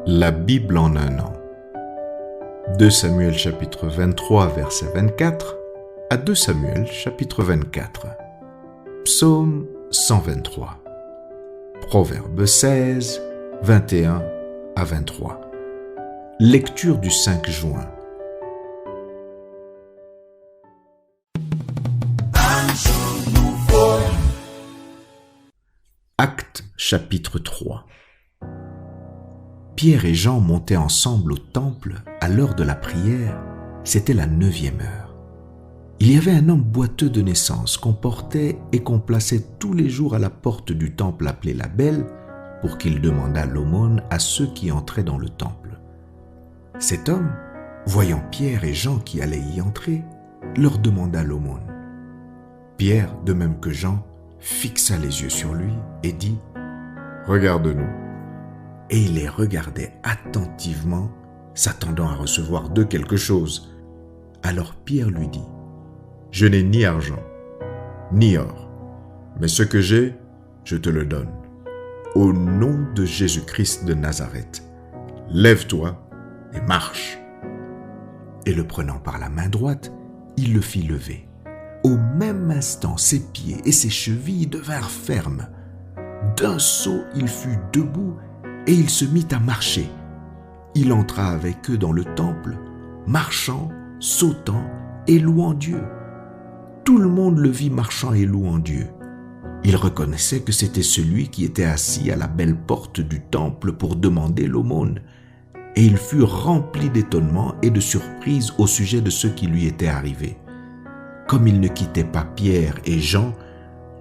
La Bible en un an. 2 Samuel chapitre 23 verset 24 à 2 Samuel chapitre 24. Psaume 123. Proverbe 16, 21 à 23. Lecture du 5 juin. Actes chapitre 3. Pierre et Jean montaient ensemble au temple à l'heure de la prière. C'était la 9e heure. Il y avait un homme boiteux de naissance qu'on portait et qu'on plaçait tous les jours à la porte du temple appelé la Belle pour qu'il demandât l'aumône à ceux qui entraient dans le temple. Cet homme, voyant Pierre et Jean qui allaient y entrer, leur demanda l'aumône. Pierre, de même que Jean, fixa les yeux sur lui et dit « Regarde-nous ». Et il les regardait attentivement, s'attendant à recevoir d'eux quelque chose. Alors Pierre lui dit « Je n'ai ni argent, ni or, mais ce que j'ai, je te le donne. Au nom de Jésus-Christ de Nazareth, lève-toi et marche. » Et le prenant par la main droite, il le fit lever. Au même instant, ses pieds et ses chevilles devinrent fermes. D'un saut, il fut debout et il se mit à marcher. Il entra avec eux dans le temple, marchant, sautant et louant Dieu. Tout le monde le vit marchant et louant Dieu. Il reconnaissait que c'était celui qui était assis à la belle porte du temple pour demander l'aumône. Et il fut rempli d'étonnement et de surprise au sujet de ce qui lui était arrivé. Comme il ne quittait pas Pierre et Jean,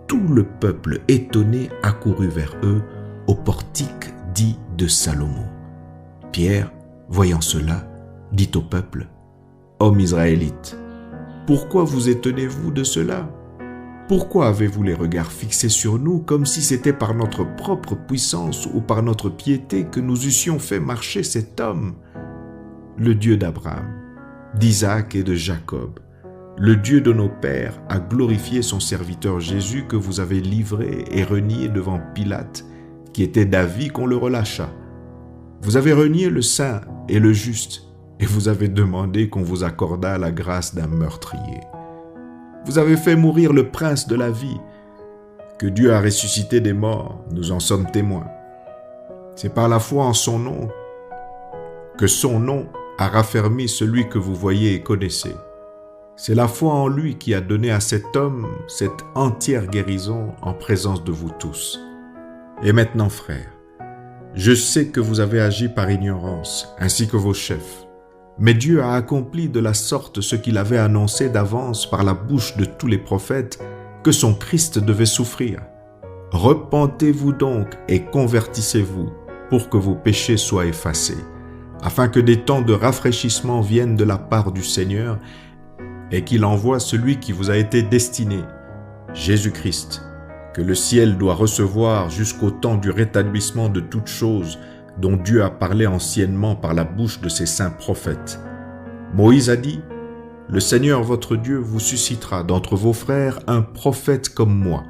tout le peuple étonné accourut vers eux au portique dit de Salomon. Pierre, voyant cela, dit au peuple : « Hommes israélites, pourquoi vous étonnez-vous de cela ? Pourquoi avez-vous les regards fixés sur nous comme si c'était par notre propre puissance ou par notre piété que nous eussions fait marcher cet homme ? Le Dieu d'Abraham, d'Isaac et de Jacob, le Dieu de nos pères a glorifié son serviteur Jésus que vous avez livré et renié devant Pilate, qui était d'avis qu'on le relâchât. Vous avez renié le saint et le juste, et vous avez demandé qu'on vous accordât la grâce d'un meurtrier. Vous avez fait mourir le prince de la vie, que Dieu a ressuscité des morts, nous en sommes témoins. C'est par la foi en son nom que son nom a raffermi celui que vous voyez et connaissez. C'est la foi en lui qui a donné à cet homme cette entière guérison en présence de vous tous. Et maintenant, frères, je sais que vous avez agi par ignorance, ainsi que vos chefs. Mais Dieu a accompli de la sorte ce qu'il avait annoncé d'avance par la bouche de tous les prophètes, que son Christ devait souffrir. Repentez-vous donc et convertissez-vous pour que vos péchés soient effacés, afin que des temps de rafraîchissement viennent de la part du Seigneur et qu'il envoie celui qui vous a été destiné, Jésus-Christ, que le ciel doit recevoir jusqu'au temps du rétablissement de toutes choses dont Dieu a parlé anciennement par la bouche de ses saints prophètes. Moïse a dit : « Le Seigneur votre Dieu vous suscitera d'entre vos frères un prophète comme moi.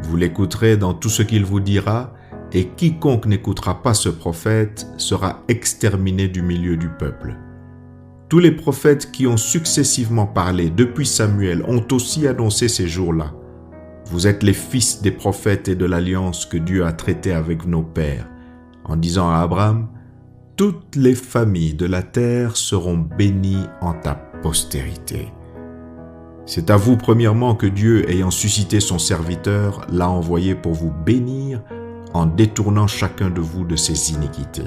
Vous l'écouterez dans tout ce qu'il vous dira, et quiconque n'écoutera pas ce prophète sera exterminé du milieu du peuple. » Tous les prophètes qui ont successivement parlé depuis Samuel ont aussi annoncé ces jours-là. Vous êtes les fils des prophètes et de l'alliance que Dieu a traitée avec nos pères, en disant à Abraham : « Toutes les familles de la terre seront bénies en ta postérité. » C'est à vous premièrement que Dieu, ayant suscité son serviteur, l'a envoyé pour vous bénir en détournant chacun de vous de ses iniquités.